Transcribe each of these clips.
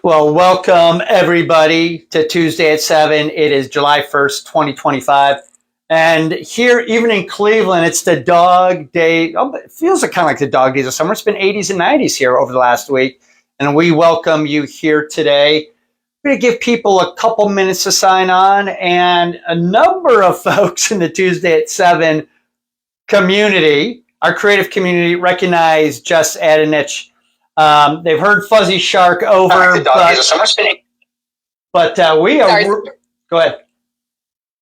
Well, welcome everybody to Tuesday at 7. It is July 1st, 2025. And here, even in Cleveland, it's the dog day. Oh, it feels kind of like the dog days of summer. It's been 80s and 90s here over the last week. And we welcome you here today. We're going to give people a couple minutes to sign on. And a number of folks in the Tuesday at 7 community, our creative community, recognize Jess Adanich. They've heard Fuzzy Shark over, but we are. Sorry. Go ahead.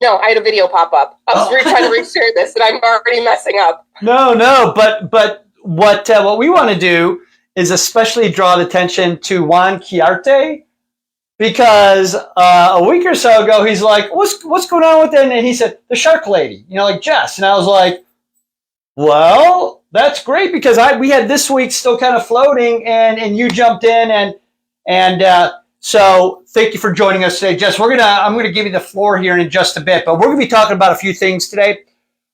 No, I had a video pop up. I was trying to reshare this, and I'm already messing up. No, but what we want to do is especially draw the attention to Juan Chiarte, because a week or so ago he's like, "What's going on with it?" And he said, "The Shark Lady," like Jess, and I was like, "Well, that's great," because we had this week still kind of floating, and you jumped in, and so thank you for joining us today, Jess. I'm gonna give you the floor here in just a bit, but we're gonna be talking about a few things today.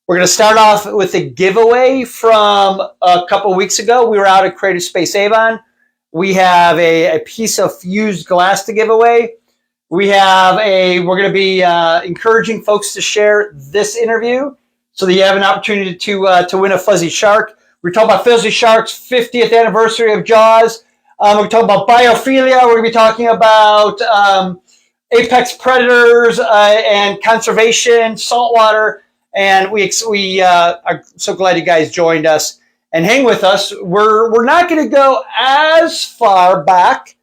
We're gonna start off with a giveaway from a couple weeks ago. We were out at Creative Space Avon. We have a piece of fused glass to give away. We're gonna be encouraging folks to share this interview, so that you have an opportunity to win a Fuzzy Shark. We're talking about Fuzzy Shark's 50th anniversary of Jaws. We're talking about biophilia. We're going to be talking about apex predators and conservation, saltwater. And we are so glad you guys joined us and hang with us. We're not going to go as far back,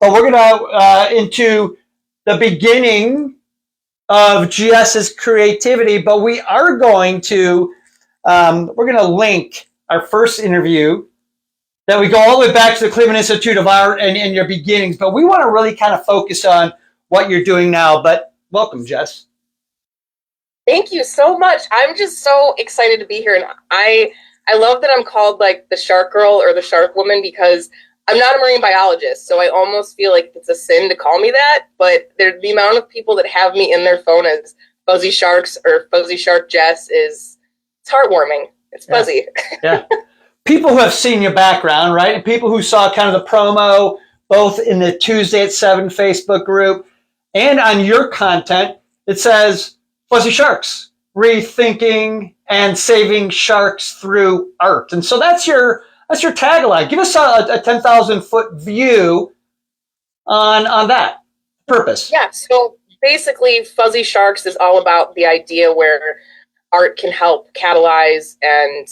but we're going to into the beginning of Jess's creativity, but we are going to we're going to link our first interview that we go all the way back to the Cleveland Institute of Art and your beginnings, but we want to really kind of focus on what you're doing now. But welcome, Jess. Thank you so much. I'm just so excited to be here, and I love that I'm called like the Shark Girl or the Shark Woman, because I'm not a marine biologist, so I almost feel like it's a sin to call me that, but the amount of people that have me in their phone as Fuzzy Sharks or Fuzzy Shark Jess it's heartwarming. It's fuzzy. Yeah. People who have seen your background, right? And people who saw kind of the promo, both in the Tuesday at 7 Facebook group and on your content, it says Fuzzy Sharks, rethinking and saving sharks through art. And so that's your tagline. Give us a 10,000 foot view on that purpose. Yeah. So basically, Fuzzy Sharks is all about the idea where art can help catalyze and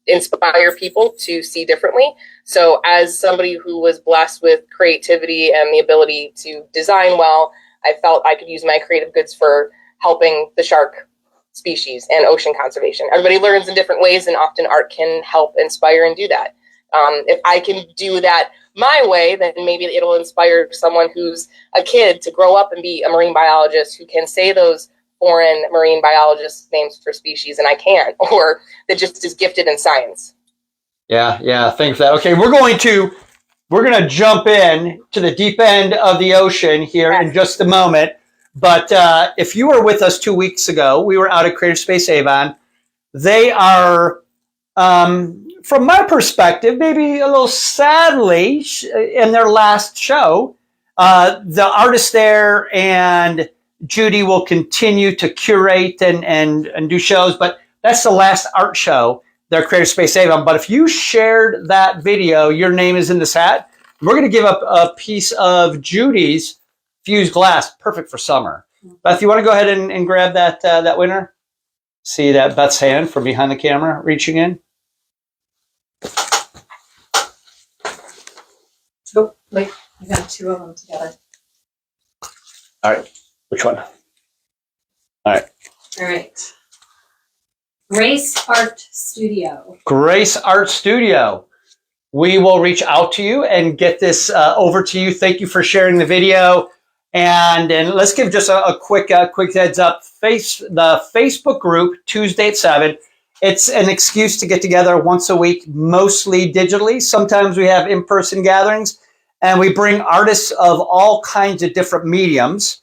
inspire people to see differently. So as somebody who was blessed with creativity and the ability to design well, I felt I could use my creative goods for helping the shark species and ocean conservation. Everybody learns in different ways, and often art can help inspire and do that. If I can do that my way, then maybe it'll inspire someone who's a kid to grow up and be a marine biologist who can say those foreign marine biologist names for species, and I can't, or that just is gifted in science. Yeah, thanks for that. Okay, we're going to jump in to the deep end of the ocean here in just a moment. But if you were with us 2 weeks ago, we were out at Creative Space Avon. They are, from my perspective, maybe a little sadly, in their last show, the artists there and Judy will continue to curate and do shows, but that's the last art show, their Creative Space Avon. But if you shared that video, your name is in this hat. We're going to give up a piece of Judy's fused glass, perfect for summer. Beth, you want to go ahead and grab that winner? See that Beth's hand from behind the camera reaching in? Oh, wait, I got two of them together. All right. Which one? All right. All right. Grace Art Studio. Grace Art Studio. We will reach out to you and get this over to you. Thank you for sharing the video. And let's give just a quick heads up. The Facebook group, Tuesday at 7. It's an excuse to get together once a week, mostly digitally. Sometimes we have in-person gatherings, and we bring artists of all kinds of different mediums.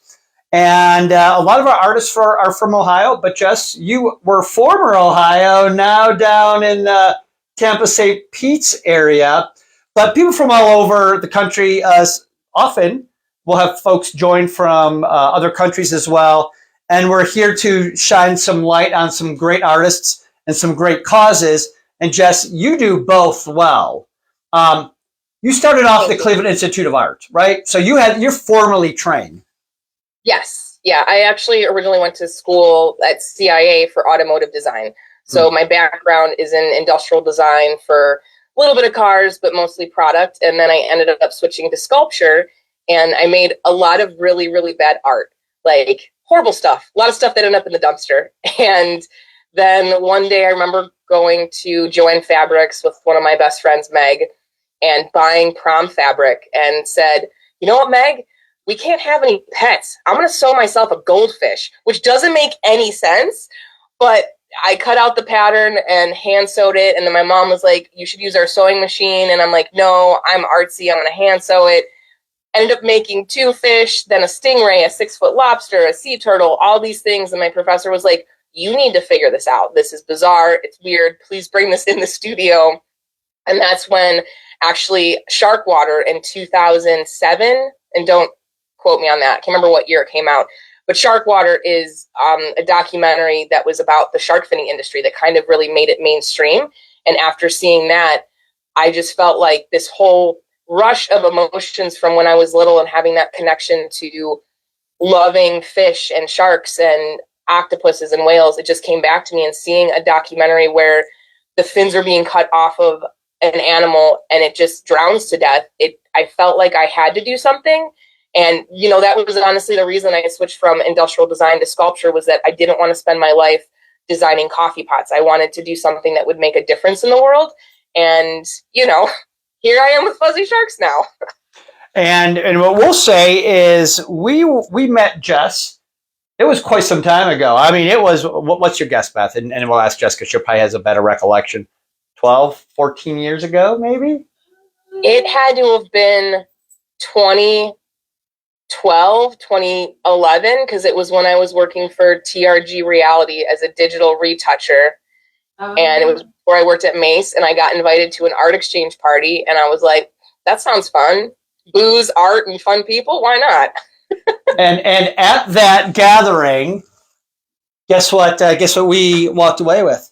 And a lot of our artists are from Ohio, but Jess, you were former Ohio, now down in the Tampa St. Pete's area. But people from all over the country, often we'll have folks join from other countries as well. And we're here to shine some light on some great artists and some great causes. And Jess, you do both well. You started off the Cleveland Institute of Art, right? So you're formally trained. Yes. Yeah. I actually originally went to school at CIA for automotive design. So my background is in industrial design for a little bit of cars, but mostly product. And then I ended up switching to sculpture, and I made a lot of really, really bad art, like horrible stuff, a lot of stuff that ended up in the dumpster. And then one day I remember going to Joann Fabrics with one of my best friends, Meg, and buying prom fabric, and said, you know what, Meg? We can't have any pets. I'm going to sew myself a goldfish, which doesn't make any sense, but I cut out the pattern and hand sewed it. And then my mom was like, you should use our sewing machine. And I'm like, no, I'm artsy. I'm going to hand sew it. Ended up making 2 fish, then a stingray, a 6-foot lobster, a sea turtle, all these things. And my professor was like, you need to figure this out. This is bizarre. It's weird. Please bring this in the studio. And that's when actually Shark Water in 2007, and don't quote me on that, I can't remember what year it came out, but Shark Water is a documentary that was about the shark finning industry that kind of really made it mainstream. And after seeing that, I just felt like this whole rush of emotions from when I was little and having that connection to loving fish and sharks and octopuses and whales, it just came back to me. And seeing a documentary where the fins are being cut off of an animal and it just drowns to death, I felt like I had to do something. And, you know, that was honestly the reason I switched from industrial design to sculpture, was that I didn't want to spend my life designing coffee pots. I wanted to do something that would make a difference in the world. And, you know, here I am with Fuzzy Sharks now. And what we'll say is we met Jess. It was quite some time ago. I mean, it was, what's your guess, Beth? And we'll ask Jess because she probably has a better recollection. 12, 14 years ago, maybe? It had to have been 2012, 2011, because it was when I was working for TRG Reality as a digital retoucher. And it was before I worked at Mace, and I got invited to an art exchange party, and I was like, that sounds fun. Booze, art, and fun people, why not? and at that gathering, guess what we walked away with?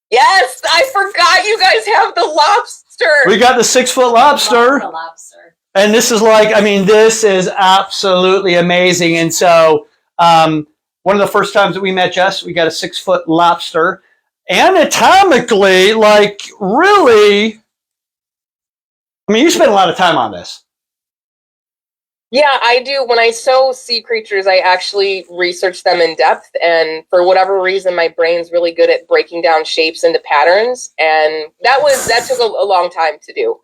Yes, I forgot you guys have the lobster. We got the 6-foot lobster. The lobster. And this is this is absolutely amazing. And so one of the first times that we met Jess, we got a 6-foot lobster. Anatomically, really, I mean, you spent a lot of time on this. Yeah, I do. When I sew sea creatures, I actually research them in depth. And for whatever reason, my brain's really good at breaking down shapes into patterns. And that took a long time to do.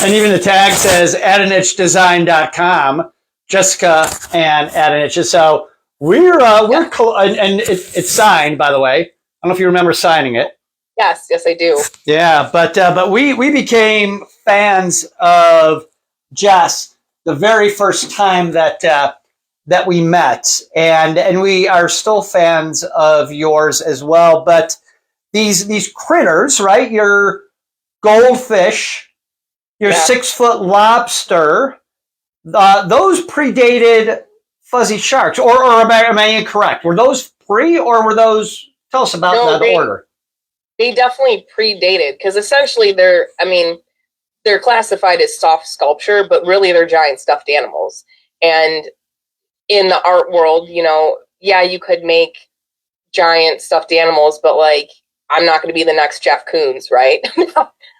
And even the tag says AdanichDesign.com, Jessica and Adanich. So we're cool. And it's signed, by the way. I don't know if you remember signing it. Yes, I do. Yeah, but we became fans of Jess the very first time that we met, and we are still fans of yours as well. But these critters, right? Your goldfish, your 6-foot lobster, those predated Fuzzy Sharks, or am I incorrect? Were those pre, or were those? Tell us about the order. They definitely predated, because essentially they're classified as soft sculpture, but really they're giant stuffed animals. And in the art world, you could make giant stuffed animals, but I'm not going to be the next Jeff Koons, right?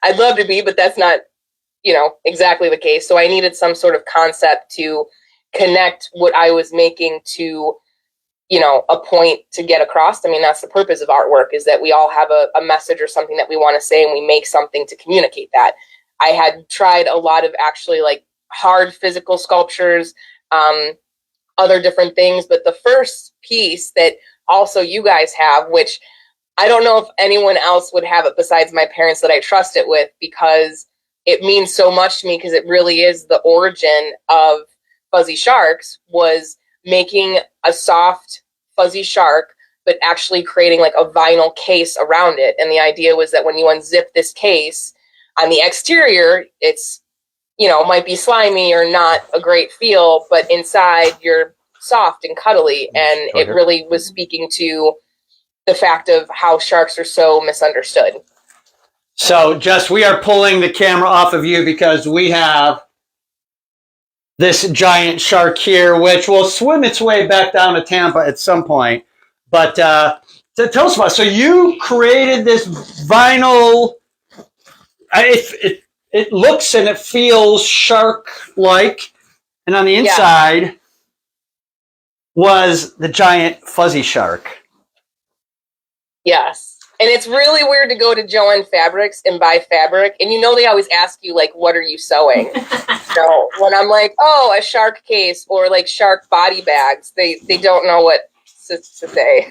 I'd love to be, but that's not, exactly the case. So I needed some sort of concept to connect what I was making to, a point to get across. I mean, that's the purpose of artwork, is that we all have a message or something that we want to say, and we make something to communicate that. I had tried a lot of actually hard physical sculptures, other different things. But the first piece that also you guys have, which I don't know if anyone else would have it besides my parents that I trust it with, because it means so much to me, because it really is the origin of Fuzzy Sharks, was making a soft fuzzy shark, but actually creating a vinyl case around it. And the idea was that when you unzip this case, on the exterior, it's, might be slimy or not a great feel, but inside you're soft and cuddly. And it really was speaking to the fact of how sharks are so misunderstood. So, Jess, we are pulling the camera off of you because we have this giant shark here, which will swim its way back down to Tampa at some point. But tell us about it. So you created this vinyl. It looks and it feels shark-like, and on the inside was the giant fuzzy shark. Yes. And it's really weird to go to Joann Fabrics and buy fabric. And they always ask you, like, what are you sewing? So when I'm like, oh, a shark case or like shark body bags, they don't know what to say.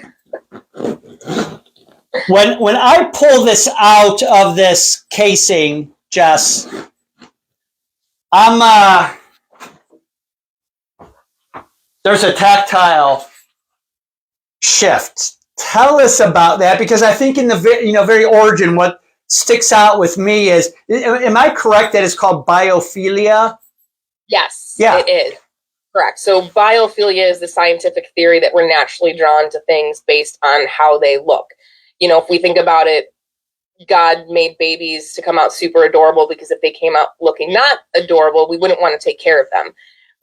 When I pull this out of this casing, Jess, there's a tactile shift. Tell us about that, because I think in the very origin, what sticks out with me is, am I correct that it's called biophilia? Yes, it is. Correct. So biophilia is the scientific theory that we're naturally drawn to things based on how they look. If we think about it, God made babies to come out super adorable, because if they came out looking not adorable, we wouldn't want to take care of them.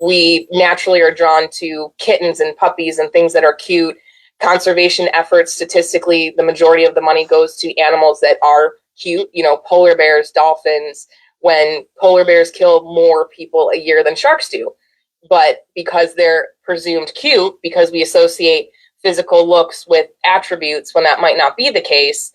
We naturally are drawn to kittens and puppies and things that are cute. Conservation efforts, statistically, the majority of the money goes to animals that are cute, polar bears, dolphins, when polar bears kill more people a year than sharks do. But because they're presumed cute, because we associate physical looks with attributes when that might not be the case,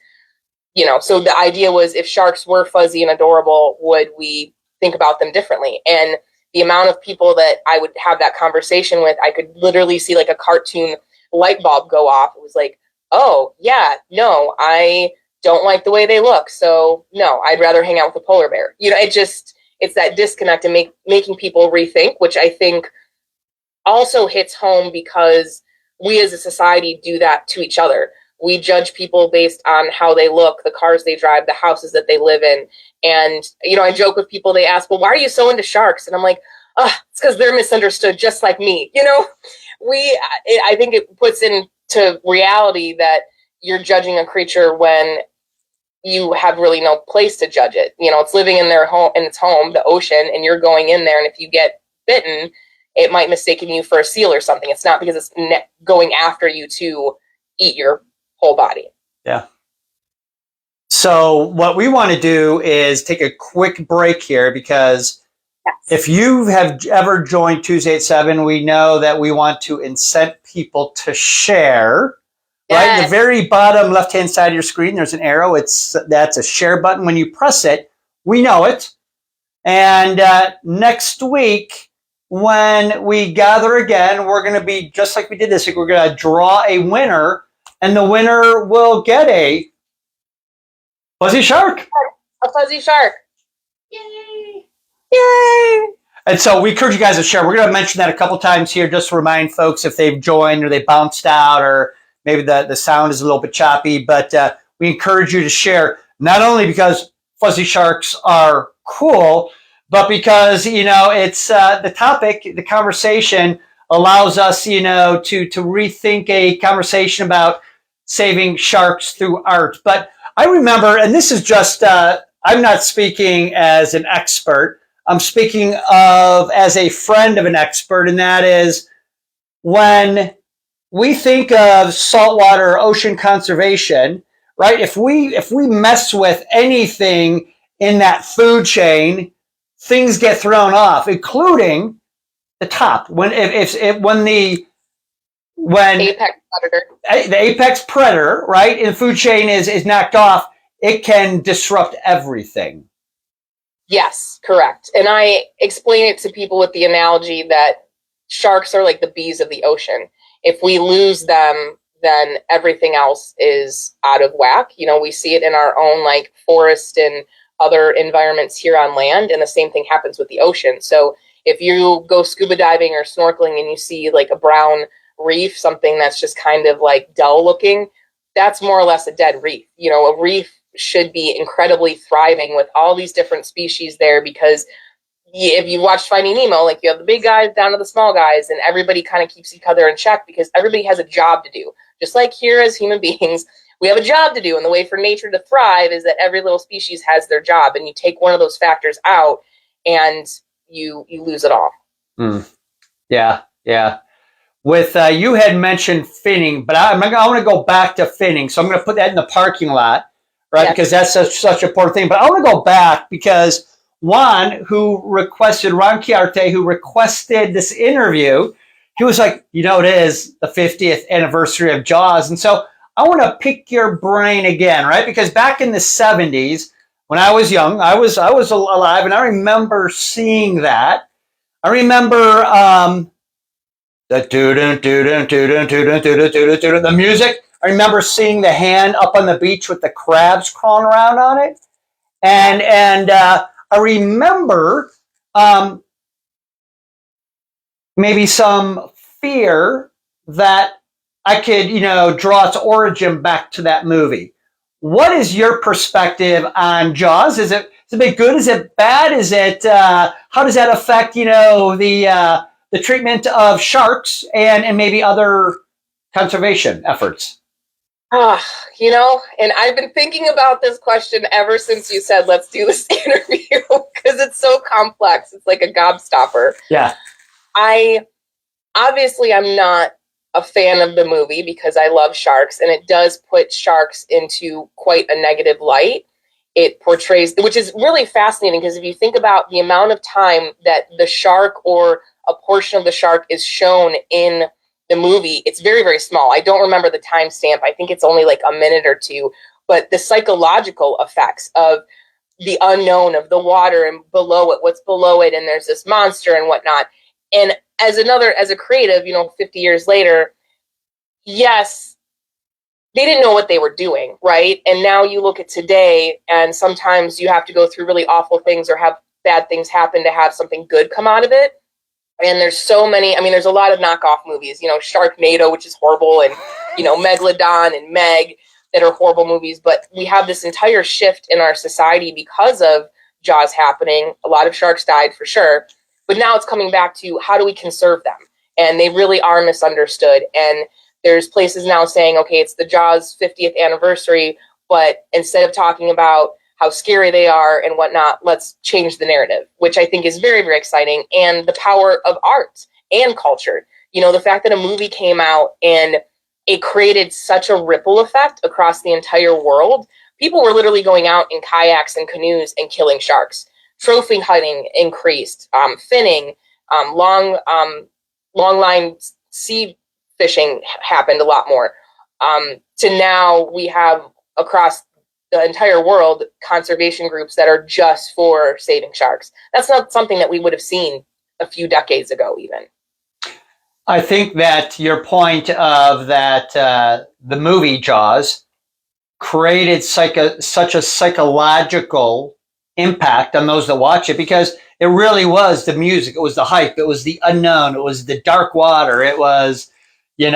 so the idea was, if sharks were fuzzy and adorable, would we think about them differently? And the amount of people that I would have that conversation with, I could literally see like a cartoon light bulb go off. It was like, oh yeah, no, I don't like the way they look, so no, I'd rather hang out with a polar bear. It's that disconnect and making people rethink, which I think also hits home because we as a society do that to each other. We judge people based on how they look, the cars they drive, the houses that they live in. And, I joke with people, they ask, well, why are you so into sharks? And I'm like, it's because they're misunderstood just like me. I think it puts into reality that you're judging a creature when you have really no place to judge it. It's living in their home, in its home, the ocean, and you're going in there. And if you get bitten, it might mistaken you for a seal or something. It's not because it's going after you to eat your whole body. Yeah. So what we want to do is take a quick break here, because if you have ever joined Tuesday at 7, we know that we want to incent people to share. Right at the very bottom left-hand side of your screen, there's an arrow. That's a share button. When you press it, we know it. And next week, when we gather again, we're going to be just like we did this week. We're going to draw a winner, and the winner will get a fuzzy shark. A fuzzy shark. Yay! Yay! And so we encourage you guys to share. We're going to mention that a couple times here, just to remind folks if they've joined or they bounced out, or maybe the sound is a little bit choppy. But we encourage you to share, not only because fuzzy sharks are cool, but because, it's the topic, the conversation allows us, to rethink a conversation about saving sharks through art. But I remember, and this is just, I'm not speaking as an expert. I'm speaking as a friend of an expert, and that is when we think of saltwater ocean conservation, right? If we mess with anything in that food chain, things get thrown off, including the top. When the Apex predator. The apex predator, right, in the food chain is knocked off, it can disrupt everything. Yes, correct. And I explain it to people with the analogy that sharks are like the bees of the ocean. If we lose them, then everything else is out of whack. We see it in our own like forest and other environments here on land, and the same thing happens with the ocean. So if you go scuba diving or snorkeling and you see like a brown reef, something that's just kind of like dull looking, that's more or less a dead reef. A reef should be incredibly thriving with all these different species there, because if you watch Finding Nemo, like you have the big guys down to the small guys, and everybody kind of keeps each other in check because everybody has a job to do. Just like here as human beings, we have a job to do, and the way for nature to thrive is that every little species has their job, and you take one of those factors out, and you lose it all. Yeah. With you had mentioned finning, but I want to go back to finning, so I'm going to put that in the parking lot, right? Yes. Because that's such an important thing. But I want to go back because Ron Chiarte, who requested this interview, he was like, it is the 50th anniversary of Jaws, and so I want to pick your brain again, right? Because back in the 70s, when I was young, I was alive, and I remember seeing that. I remember the music. I remember seeing the hand up on the beach with the crabs crawling around on it, and I remember maybe some fear that I could, draw its origin back to that movie. What is your perspective on Jaws? Is it good? Is it bad? Is it how does that affect the treatment of sharks and maybe other conservation efforts? And I've been thinking about this question ever since you said, let's do this interview, because it's so complex. It's like a gobstopper. Yeah. I'm not a fan of the movie because I love sharks, and it does put sharks into quite a negative light. It portrays, which is really fascinating, because if you think about the amount of time that the shark or a portion of the shark is shown in the movie, it's very, very small. I don't remember the timestamp. I think it's only like a minute or two, but the psychological effects of the unknown, of the water and below it, what's below it, and there's this monster and whatnot. And as a creative, 50 years later, yes, they didn't know what they were doing, right? And now you look at today, and sometimes you have to go through really awful things or have bad things happen to have something good come out of it. And there's so many, there's a lot of knockoff movies, Sharknado, which is horrible, and, Megalodon and Meg that are horrible movies. But we have this entire shift in our society because of Jaws happening. A lot of sharks died for sure. But now it's coming back to how do we conserve them? And they really are misunderstood. And there's places now saying, okay, it's the Jaws 50th anniversary, but instead of talking about how scary they are and whatnot, let's change the narrative, which I think is very, very exciting. And the power of art and culture. The fact that a movie came out and it created such a ripple effect across the entire world. People were literally going out in kayaks and canoes and killing sharks. Trophy hunting increased, finning, long line sea fishing happened a lot more. To now we have across the entire world conservation groups that are just for saving sharks. That's not something that we would have seen a few decades ago even. I think that your point of that the movie Jaws created such a psychological impact on those that watch it, because it really was the music, it was the hype, it was the unknown, it was the dark water, it was the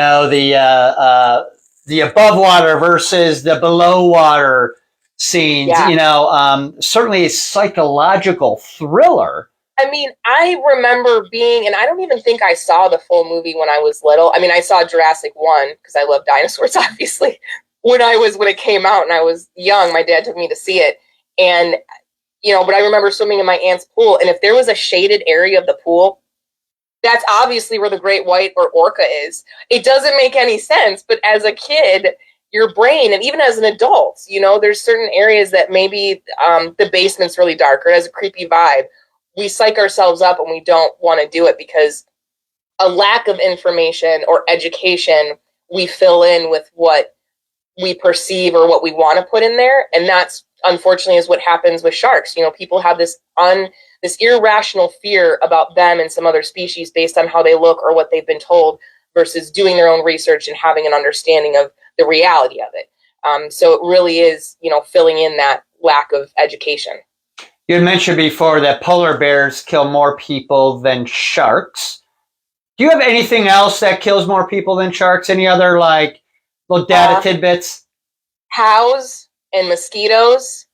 above water versus the below water scenes. Yeah. Certainly a psychological thriller. I remember and I don't even think I saw the full movie when I was little. I saw Jurassic 1 because I love dinosaurs, obviously. When it came out and I was young, my dad took me to see it. And but I remember swimming in my aunt's pool, and if there was a shaded area of the pool, that's obviously where the great white or orca is. It doesn't make any sense, but as a kid, your brain, and even as an adult, there's certain areas that maybe the basement's really dark or it has a creepy vibe. We psych ourselves up and we don't want to do it because a lack of information or education, we fill in with what we perceive or what we want to put in there. And that's unfortunately is what happens with sharks. People have this irrational fear about them and some other species based on how they look or what they've been told versus doing their own research and having an understanding of the reality of it. So it really is, filling in that lack of education. You had mentioned before that polar bears kill more people than sharks. Do you have anything else that kills more people than sharks? Any other little data tidbits? Cows and mosquitoes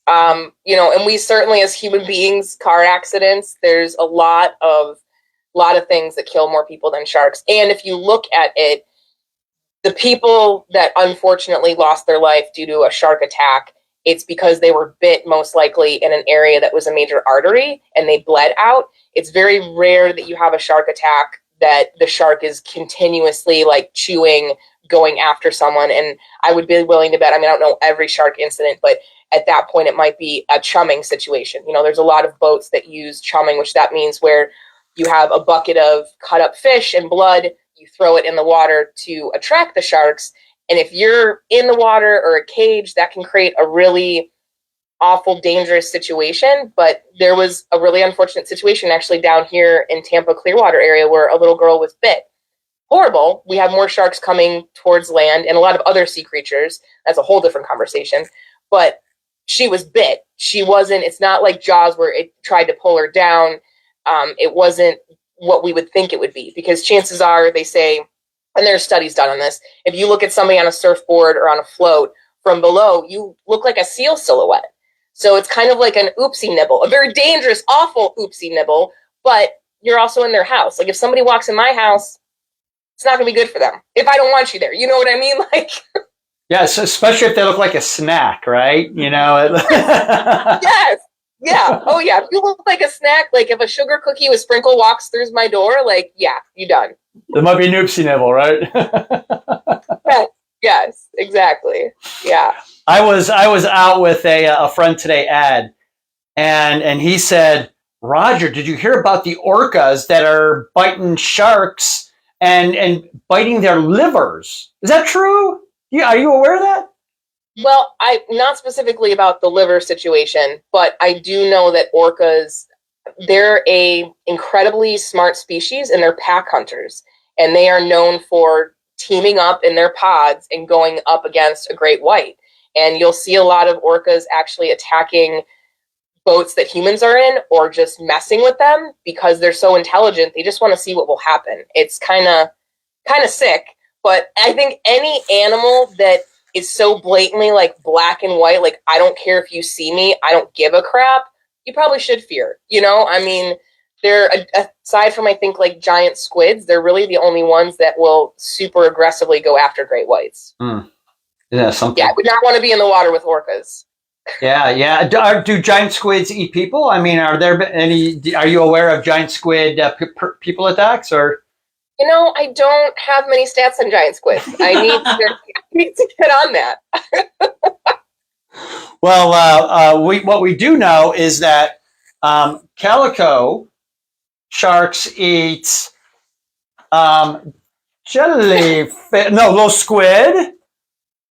And we certainly, as human beings, car accidents, there's a lot of things that kill more people than sharks. And if you look at it, the people that unfortunately lost their life due to a shark attack, it's because they were bit most likely in an area that was a major artery and they bled out. It's very rare that you have a shark attack that the shark is continuously like chewing, going after someone. And I would be willing to bet, I don't know every shark incident, but at that point it might be a chumming situation. There's a lot of boats that use chumming, which that means where you have a bucket of cut up fish and blood, you throw it in the water to attract the sharks. And if you're in the water or a cage, that can create a really awful, dangerous situation. But there was a really unfortunate situation actually down here in Tampa Clearwater area where a little girl was bit. Horrible. We have more sharks coming towards land and a lot of other sea creatures. That's a whole different conversation. But she was bit. It's not like Jaws where it tried to pull her down. It wasn't what we would think it would be, because chances are, they say, and there's studies done on this, if you look at somebody on a surfboard or on a float from below, you look like a seal silhouette. So it's kind of like an oopsie nibble, a very dangerous, awful oopsie nibble, but you're also in their house. Like if somebody walks in my house, it's not going to be good for them if I don't want you there. You know what I mean? Like, yes, especially if they look like a snack, right? Yes. Yeah. Oh, yeah. If you look like a snack, like if a sugar cookie with sprinkle walks through my door, like, yeah, you done. There might be an oopsie nibble, right? Yes, exactly. Yeah. I was out with a friend today, Ed, and he said, Roger, did you hear about the orcas that are biting sharks and biting their livers? Is that true? Yeah, are you aware of that? Well, I'm not specifically about the liver situation, but I do know that orcas, they're a incredibly smart species and they're pack hunters. And they are known for teaming up in their pods and going up against a great white. And you'll see a lot of orcas actually attacking boats that humans are in or just messing with them because they're so intelligent. They just want to see what will happen. It's kind of sick. But I think any animal that is so blatantly like black and white, like I don't care if you see me, I don't give a crap, you probably should fear. They're, aside from I think like giant squids, they're really the only ones that will super aggressively go after great whites. Yeah, something. Yeah, I would not want to be in the water with orcas. Yeah. Do giant squids eat people? Are there any? Are you aware of giant squid people attacks or? I don't have many stats on giant squids. I need to get on that. Well, what we do know is that calico sharks eat little squid.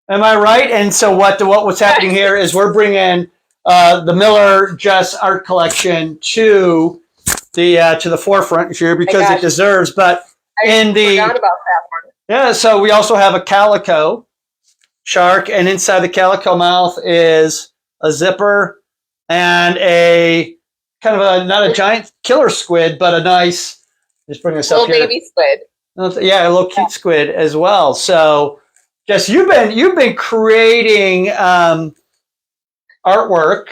Am I right? And so what's happening here is we're bringing the Miller Jess art collection to the forefront here because it deserves. But I forgot about that one. Yeah, so we also have a calico shark, and inside the calico mouth is a zipper and a kind of not a giant killer squid, but a nice. Just bring this up here. Little baby squid. Yeah, a little cute squid as well. So, Jess, you've been creating artwork,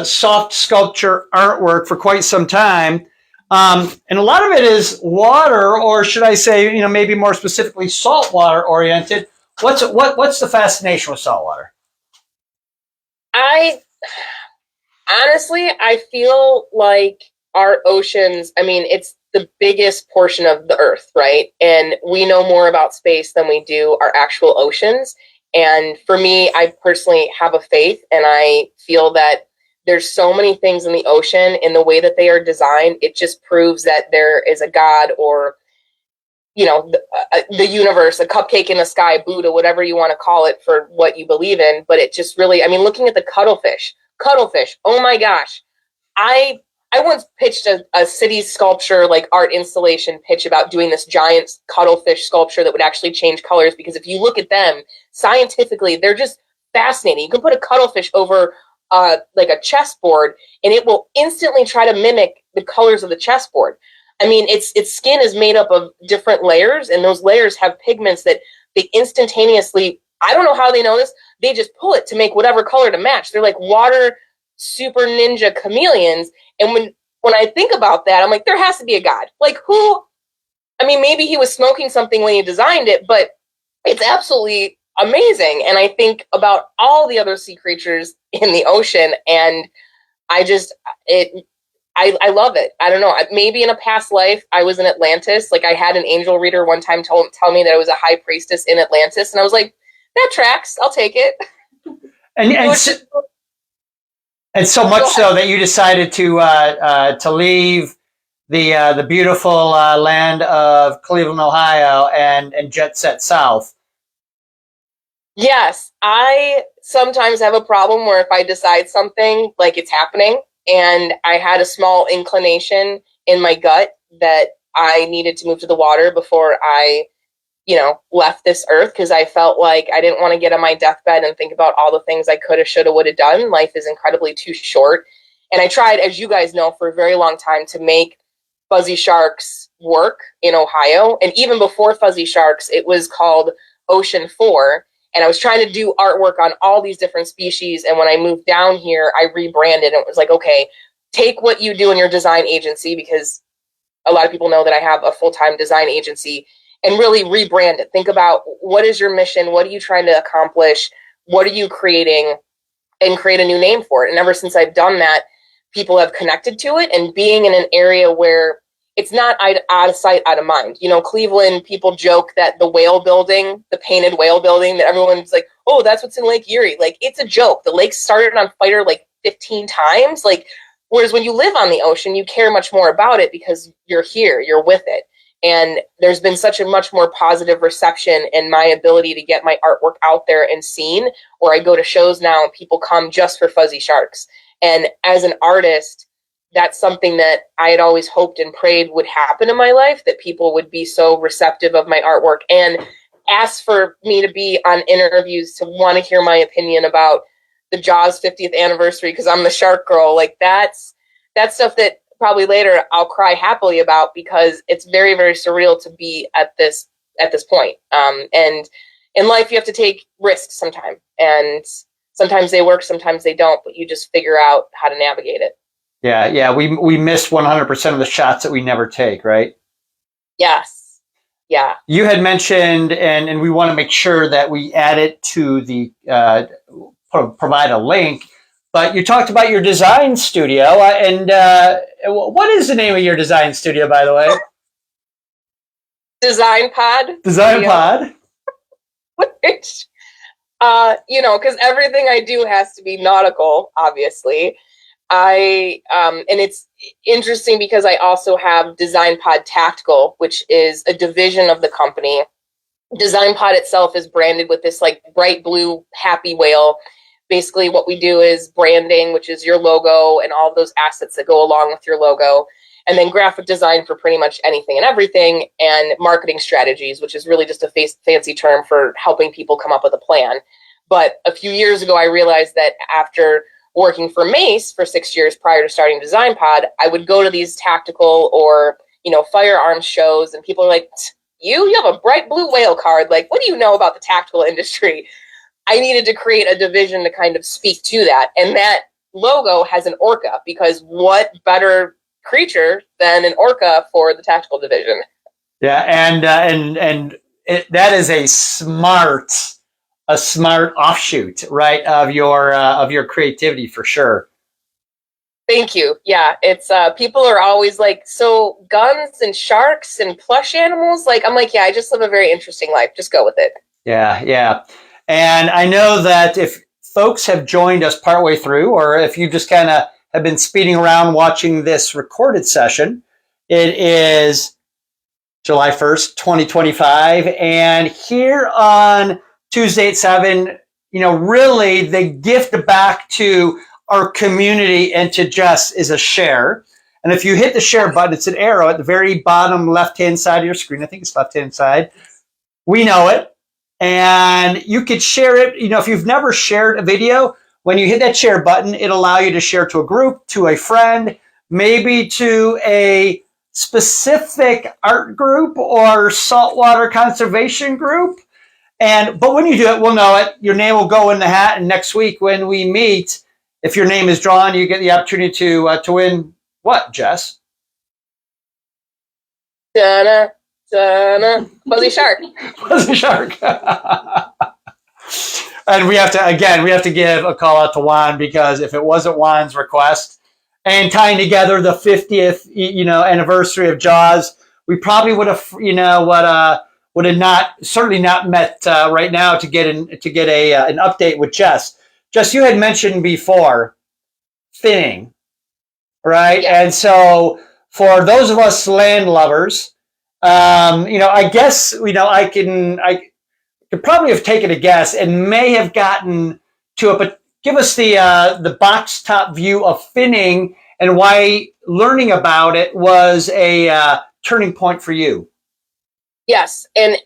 soft sculpture artwork for quite some time. And a lot of it is water, or should I say, maybe more specifically saltwater oriented. What's the fascination with saltwater? Honestly, I feel like our oceans, it's the biggest portion of the earth, right? And we know more about space than we do our actual oceans. And for me, I personally have a faith, and I feel that there's so many things in the ocean in the way that they are designed. It just proves that there is a God or, the universe, a cupcake in the sky, Buddha, whatever you want to call it for what you believe in. But it just really, looking at the cuttlefish, oh my gosh. I once pitched a city sculpture, like art installation pitch about doing this giant cuttlefish sculpture that would actually change colors. Because if you look at them scientifically, they're just fascinating. You can put a cuttlefish over like a chessboard, and it will instantly try to mimic the colors of the chessboard. Its skin is made up of different layers, and those layers have pigments that they instantaneously, I don't know how they know this, they just pull it to make whatever color to match. They're like water super ninja chameleons. And when I think about that, I'm like, there has to be a God. Like, who? I mean, maybe he was smoking something when he designed it, but it's absolutely amazing. And I think about all the other sea creatures in the ocean, and I love it. I don't know. Maybe in a past life I was in Atlantis. Like, I had an angel reader one time tell me that I was a high priestess in Atlantis, and I was like, that tracks. I'll take it. And so much so that you decided to leave the beautiful land of Cleveland, Ohio, and jet set south. Yes, I sometimes have a problem where if I decide something, like, it's happening, and I had a small inclination in my gut that I needed to move to the water before I, left this earth, because I felt like I didn't want to get on my deathbed and think about all the things I could have, should have, would have done. Life is incredibly too short. And I tried, as you guys know, for a very long time to make Fuzzy Sharks work in Ohio. And even before Fuzzy Sharks, it was called Ocean 4. And I was trying to do artwork on all these different species. And when I moved down here, I rebranded, and it was like, okay, take what you do in your design agency, because a lot of people know that I have a full-time design agency, and really rebrand it. Think about, what is your mission? What are you trying to accomplish? What are you creating? And create a new name for it. And ever since I've done that, people have connected to it. And being in an area where it's not out of sight, out of mind. Cleveland, people joke that the whale building, the painted whale building, that everyone's like, oh, that's what's in Lake Erie. Like, it's a joke. The lake started on fire like 15 times. Like, whereas when you live on the ocean, you care much more about it because you're here, you're with it. And there's been such a much more positive reception in my ability to get my artwork out there and seen, where I go to shows now and people come just for Fuzzy Sharks. And as an artist, that's something that I had always hoped and prayed would happen in my life, that people would be so receptive of my artwork and ask for me to be on interviews, to want to hear my opinion about the Jaws 50th anniversary, because I'm the shark girl. Like, that's stuff that probably later I'll cry happily about, because it's very, very surreal to be at this point. And in life, you have to take risks sometimes, and sometimes they work, sometimes they don't, but you just figure out how to navigate it. Yeah. We miss 100% of the shots that we never take, right? Yes. Yeah. You had mentioned, and we want to make sure that we add it to the provide a link. But you talked about your design studio, and what is the name of your design studio, by the way? Design Pod. Design Pod. Which, because everything I do has to be nautical, obviously. And it's interesting because I also have Design Pod Tactical, which is a division of the company. Design Pod itself is branded with this like bright blue happy whale. Basically what we do is branding, which is your logo and all of those assets that go along with your logo. And then graphic design for pretty much anything and everything, and marketing strategies, which is really just a fancy term for helping people come up with a plan. But a few years ago, I realized that after working for Mace for 6 years prior to starting Design Pod, I would go to these tactical or, firearms shows, and people are like, you have a bright blue whale card. Like, what do you know about the tactical industry? I needed to create a division to kind of speak to that. And that logo has an orca, because what better creature than an orca for the tactical division? Yeah, and that is a smart offshoot, right, of your creativity, for sure. Thank you. Yeah, it's people are always like, so guns and sharks and plush animals. Like, I'm like, yeah, I just live a very interesting life. Just go with it. Yeah. And I know that if folks have joined us partway through, or if you just kind of have been speeding around watching this recorded session, it is July 1st, 2025. And here on Tuesday at 7, really the gift back to our community and to Jess is a share. And if you hit the share button, it's an arrow at the very bottom left-hand side of your screen. I think it's left-hand side. We know it. And you could share it. If you've never shared a video, when you hit that share button, it'll allow you to share to a group, to a friend, maybe to a specific art group or saltwater conservation group. But when you do it, we'll know it. Your name will go in the hat. And next week when we meet, if your name is drawn, you get the opportunity to win what, Jess? Dana, Dana, fuzzy shark. Fuzzy shark. And we have to give a call out to Juan, because if it wasn't Juan's request and tying together the 50th, anniversary of Jaws, we probably would have, would have certainly not met right now to get an update with Jess. Jess, you had mentioned before finning, right? Yeah. And so for those of us land lovers, I guess, I could probably have taken a guess and may have gotten to it, but give us the box top view of finning and why learning about it was a turning point for you. Yes, and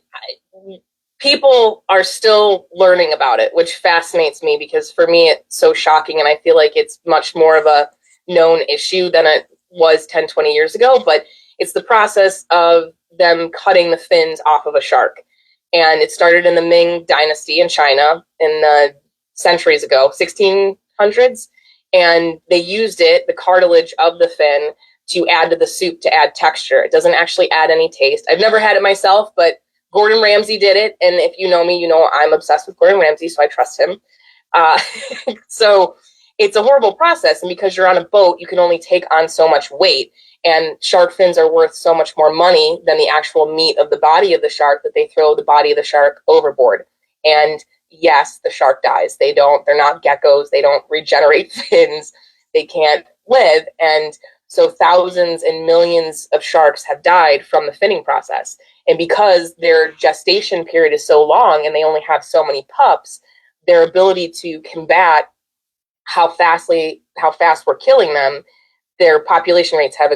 people are still learning about it, which fascinates me, because for me it's so shocking, and I feel like it's much more of a known issue than it was 10, 20 years ago. But it's the process of them cutting the fins off of a shark. And it started in the Ming Dynasty in China in centuries ago, 1600s. And they used the cartilage of the fin, to add to the soup to add texture. It doesn't actually add any taste. I've never had it myself, but Gordon Ramsay did it. And if you know me, you know I'm obsessed with Gordon Ramsay, so I trust him. So it's a horrible process. And because you're on a boat, you can only take on so much weight. And shark fins are worth so much more money than the actual meat of the body of the shark, that they throw the body of the shark overboard. And yes, the shark dies. They're not geckos. They don't regenerate fins. They can't live. And so thousands and millions of sharks have died from the finning process. And because their gestation period is so long and they only have so many pups, their ability to combat how fast we're killing them, their population rates have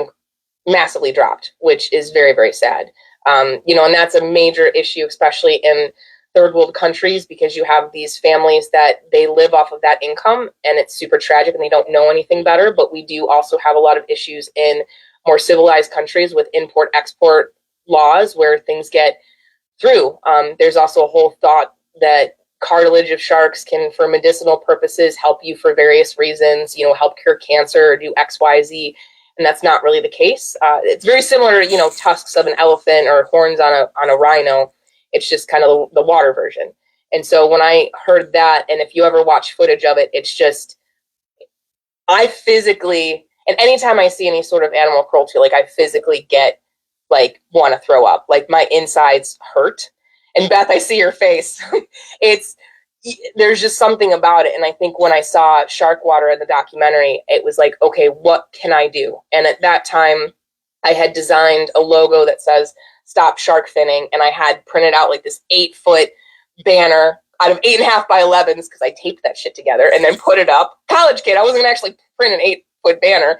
massively dropped, which is very, very sad. And that's a major issue, especially in third world countries, because you have these families that they live off of that income, and it's super tragic and they don't know anything better. But we do also have a lot of issues in more civilized countries with import-export laws where things get through. There's also a whole thought that cartilage of sharks can, for medicinal purposes, help you for various reasons, help cure cancer or do X, Y, Z. And that's not really the case. It's very similar to, tusks of an elephant or horns on a rhino. It's just kind of the water version. And so when I heard that, and if you ever watch footage of it, it's just, I physically, and anytime I see any sort of animal cruelty, like I physically want to throw up. Like my insides hurt. And Beth, I see your face. There's just something about it. And I think when I saw shark water in the documentary, it was like, okay, what can I do? And at that time, I had designed a logo that says, "Stop Shark Finning." And I had printed out like this 8-foot banner out of 8.5 by 11s, because I taped that shit together and then put it up. College kid, I wasn't going to actually print an 8-foot banner,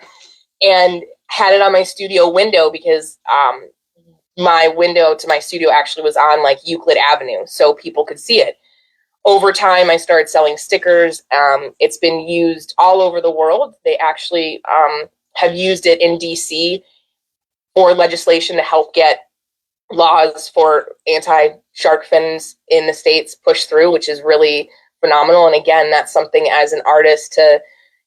and had it on my studio window, because my window to my studio actually was on like Euclid Avenue, so people could see it. Over time, I started selling stickers. It's been used all over the world. They actually have used it in DC for legislation to help get laws for anti-shark fins in the States pushed through, which is really phenomenal. And again, that's something as an artist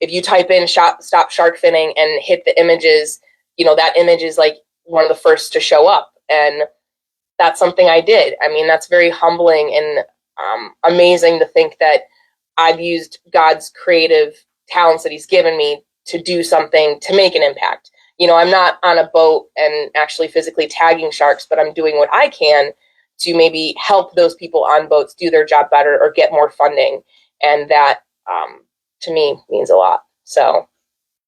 if you type in "stop shark finning" and hit the images, that image is like one of the first to show up. And that's something I did. I mean, that's very humbling and amazing to think that I've used God's creative talents that he's given me to do something to make an impact. I'm not on a boat and actually physically tagging sharks, but I'm doing what I can to maybe help those people on boats do their job better or get more funding. And that, to me, means a lot. So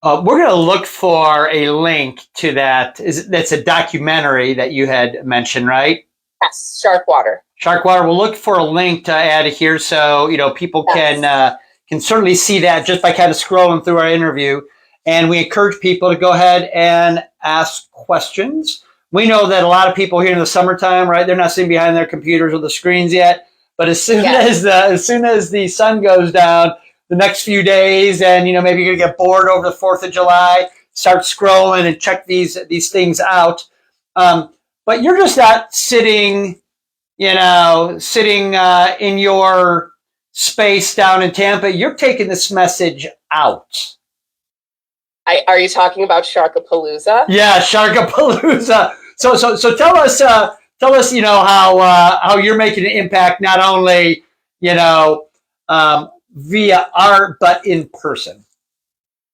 we're going to look for a link to that. That's a documentary that you had mentioned, right? yes, shark water. Shark water. We'll look for a link to add here, so people can certainly see that just by kind of scrolling through our interview. And we encourage people to go ahead and ask questions. We know that a lot of people here in the summertime, right? They're not sitting behind their computers or the screens yet. But as soon as the sun goes down, the next few days, and maybe you're gonna get bored over the 4th of July, start scrolling and check these things out. But you're just not sitting in your space down in Tampa, you're taking this message out. Are you talking about Sharkapalooza? Yeah, Sharkapalooza. So tell us, how you're making an impact not only via art but in person.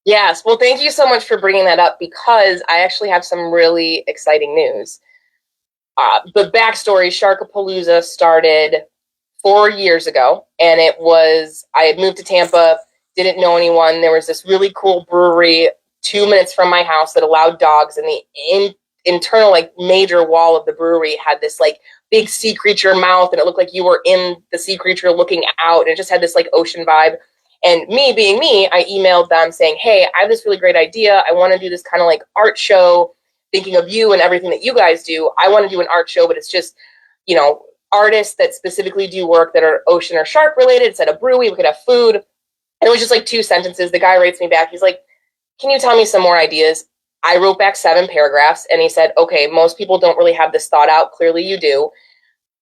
Yes. Well, thank you so much for bringing that up, because I actually have some really exciting news. The backstory: Sharkapalooza started 4 years ago, and I had moved to Tampa, didn't know anyone. There was this really cool brewery 2 minutes from my house that allowed dogs, and the internal major wall of the brewery had this big sea creature mouth, and it looked like you were in the sea creature looking out, and it just had this ocean vibe. And me being me, I emailed them saying, hey, I have this really great idea. I want to do this kind of art show, thinking of you and everything that you guys do. I want to do an art show, but it's just, artists that specifically do work that are ocean or shark related. It's at a brewery. We could have food. And it was just 2 sentences. The guy writes me back. He's like, can you tell me some more ideas? I wrote back 7 paragraphs, and he said, okay, most people don't really have this thought out. Clearly you do.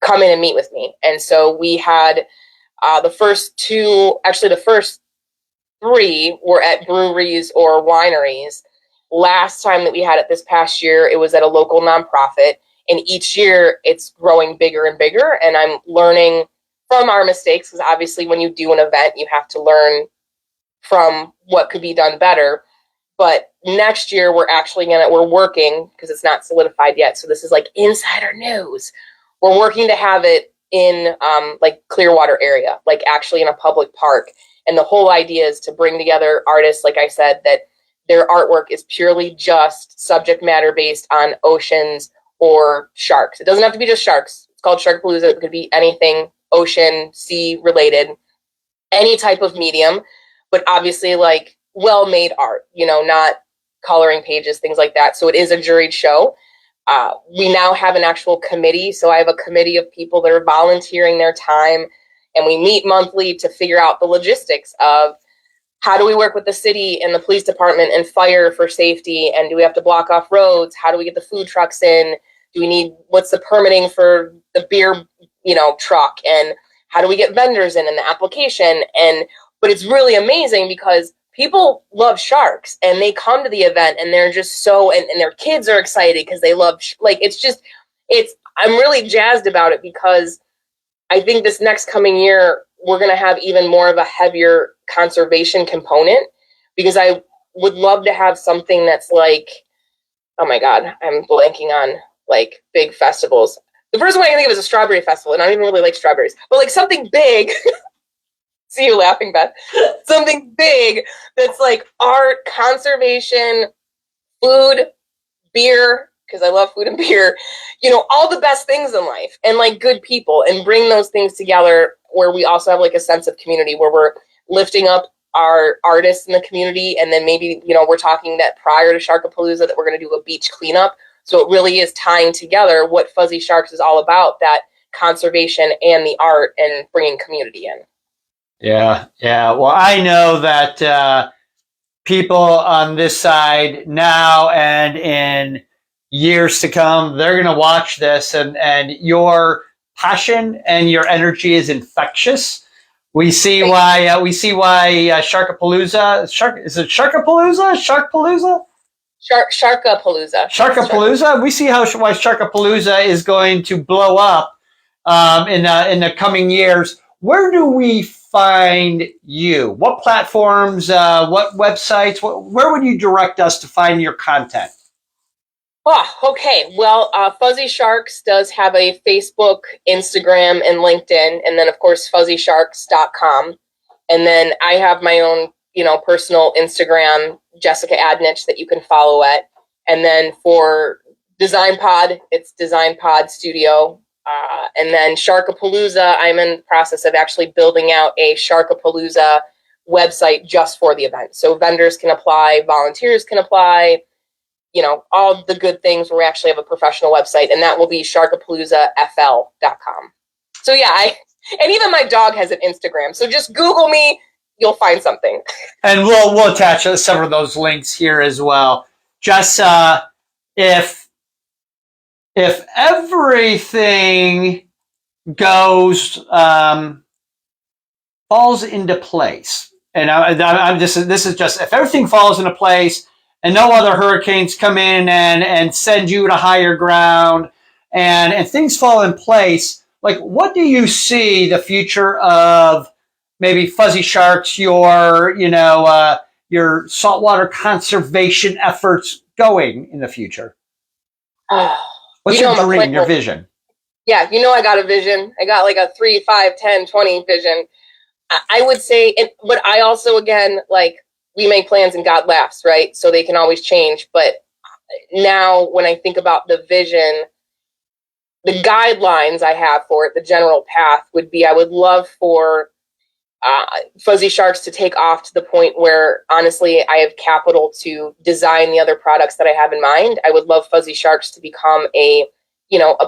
Come in and meet with me. And so we had the first 3 were at breweries or wineries. Last time that we had it this past year, it was at a local nonprofit. And each year it's growing bigger and bigger. And I'm learning from our mistakes, because obviously when you do an event, you have to learn from what could be done better. But next year we're working, because it's not solidified yet. So this is insider news. We're working to have it in Clearwater area, actually in a public park. And the whole idea is to bring together artists, like I said, that their artwork is purely just subject matter based on oceans or sharks. It doesn't have to be just sharks. It's called Sharkapalooza. It could be anything ocean, sea related, any type of medium, but obviously well-made art, not coloring pages, things like that. So it is a juried show. We now have an actual committee. So I have a committee of people that are volunteering their time, and we meet monthly to figure out the logistics of how do we work with the city and the police department and fire for safety, and do we have to block off roads? How do we get the food trucks in? What's the permitting for the beer, truck? And how do we get vendors in the application? But it's really amazing because people love sharks, and they come to the event, and they're just and their kids are excited because they love, I'm really jazzed about it, because I think this next coming year, we're going to have even more of a heavier conservation component, because I would love to have something that's oh my God, I'm blanking on big festivals. The first one I can think of is a strawberry festival, and I don't even really like strawberries, but something big. See you laughing, Beth. Something big that's art, conservation, food, beer, because I love food and beer, all the best things in life, and good people, and bring those things together, where we also have a sense of community, where we're lifting up our artists in the community. And then maybe, we're talking that prior to Sharkapalooza that we're going to do a beach cleanup. So it really is tying together what Fuzzy Sharks is all about, that conservation and the art, and bringing community in. Yeah. Well, I know that people on this side now and in years to come, they're going to watch this, and your passion and your energy is infectious. We see why Sharkapalooza. Is it Sharkapalooza? Sharkpalooza? Sharkapalooza. Sharkapalooza. We see why Sharkapalooza is going to blow up in the coming years. Where do we find you? What platforms? What websites? Where would you direct us to find your content? Oh, okay. Well, Fuzzy Sharks does have a Facebook, Instagram, and LinkedIn, and then of course fuzzysharks.com. And then I have my own, personal Instagram, Jessica Adanich, that you can follow at. And then for Design Pod, it's Design Pod Studio. And then Sharkapalooza, I'm in the process of actually building out a Sharkapalooza website just for the event. So vendors can apply, volunteers can apply, all the good things, where we actually have a professional website, and that will be sharkapaloozafl.com. So yeah, and even my dog has an Instagram. So just Google me, you'll find something. And we'll attach some of those links here as well. Just if everything goes falls into place, and this is just if everything falls into place and no other hurricanes come in and send you to higher ground and things fall in place, like what do you see the future of maybe Fuzzy Sharks, your saltwater conservation efforts going in the future? What's your dream, your vision? Yeah, I got a vision. I got like a 3, 5, 10, 20 vision. I would say, but I also, again, like, we make plans and God laughs, right? So they can always change. But now when I think about the vision, the guidelines I have for it, the general path would be, I would love for Fuzzy Sharks to take off to the point where, honestly, I have capital to design the other products that I have in mind. I would love Fuzzy Sharks to become a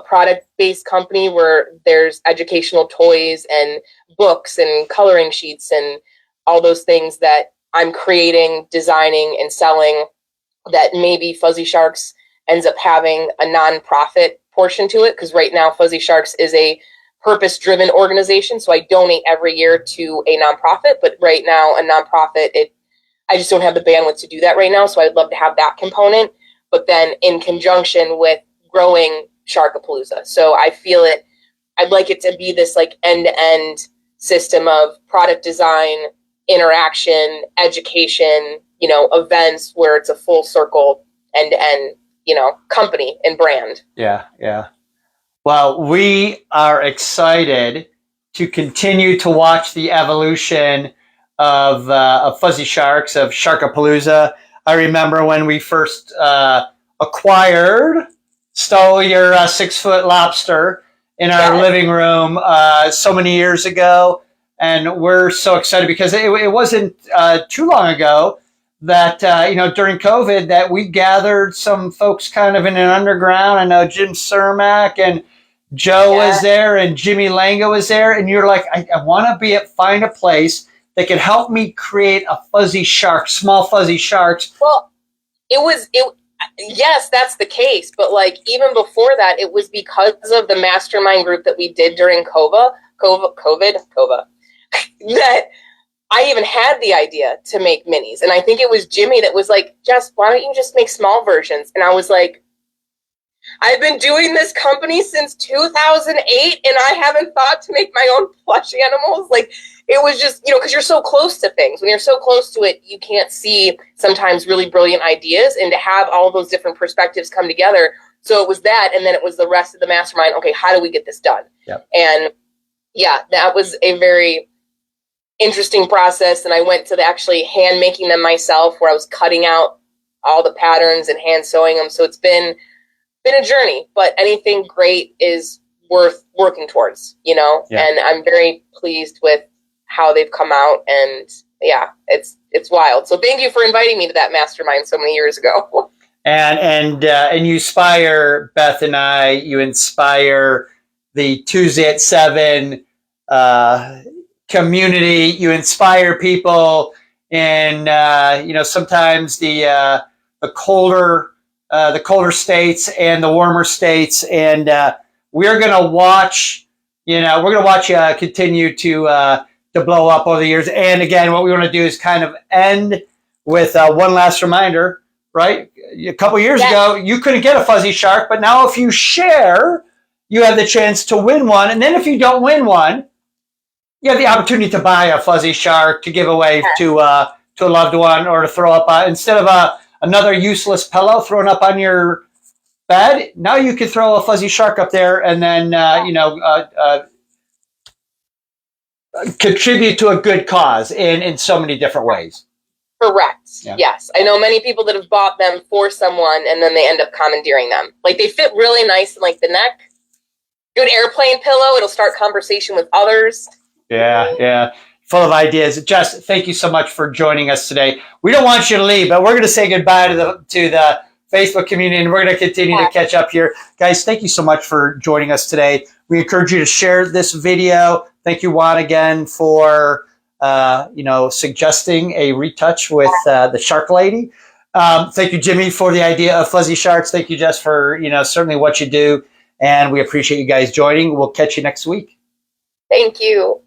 product-based company where there's educational toys and books and coloring sheets and all those things that I'm creating, designing, and selling, that maybe Fuzzy Sharks ends up having a nonprofit portion to it, because right now Fuzzy Sharks is a purpose-driven organization, so I donate every year to a nonprofit, but right now a nonprofit, I just don't have the bandwidth to do that right now, so I'd love to have that component, but then in conjunction with growing Sharkapalooza. So I feel I'd like it to be this like end-to-end system of product design, interaction, education, events, where it's a full circle end-to-end, company and brand. Yeah. Well, we are excited to continue to watch the evolution of Fuzzy Sharks, of Sharkapalooza. I remember when we first stole your 6-foot lobster in our living room so many years ago. And we're so excited because it wasn't too long ago that, during COVID, that we gathered some folks kind of in an underground. I know Jim Cermak and Joe was there and Jimmy Lango was there. And you're like, I want to find a place that can help me create a fuzzy shark, small fuzzy sharks. Well, yes, that's the case. But like even before that, it was because of the mastermind group that we did during COVID, that I even had the idea to make minis. And I think it was Jimmy that was like, Jess, why don't you just make small versions? And I was like, I've been doing this company since 2008 and I haven't thought to make my own plush animals. Like, it was just, because you're so close to things. When you're so close to it, you can't see sometimes really brilliant ideas, and to have all those different perspectives come together. So it was that, and then it was the rest of the mastermind. Okay, how do we get this done? Yep. And yeah, that was a very interesting process. And I went to actually hand making them myself, where I was cutting out all the patterns and hand sewing them. So it's been a journey, but anything great is worth working towards, and I'm very pleased with how they've come out, and yeah, it's wild. So thank you for inviting me to that mastermind so many years ago. And you inspire Beth and I. You inspire the Tuesday at 7 community. You inspire people in sometimes the colder states and the warmer states, and we're gonna watch. We're gonna watch you continue to blow up over the years. And again, what we want to do is kind of end with one last reminder. Right, a couple years ago, you couldn't get a fuzzy shark, but now if you share, you have the chance to win one. And then if you don't win one, you have the opportunity to buy a fuzzy shark to give away to a loved one, or to throw up instead of another useless pillow thrown up on your bed. Now you can throw a fuzzy shark up there, and then contribute to a good cause in so many different ways. Correct. Yeah. Yes. I know many people that have bought them for someone, and then they end up commandeering them. Like, they fit really nice in like the neck. Good airplane pillow. It'll start conversation with others. Yeah. Full of ideas. Jess, thank you so much for joining us today. We don't want you to leave, but we're going to say goodbye to the Facebook community, and we're going to continue to catch up here. Guys, thank you so much for joining us today. We encourage you to share this video. Thank you, Juan, again, for suggesting a retouch with the Shark Lady. Thank you, Jimmy, for the idea of fuzzy sharks. Thank you, Jess, for certainly what you do, and we appreciate you guys joining. We'll catch you next week. Thank you.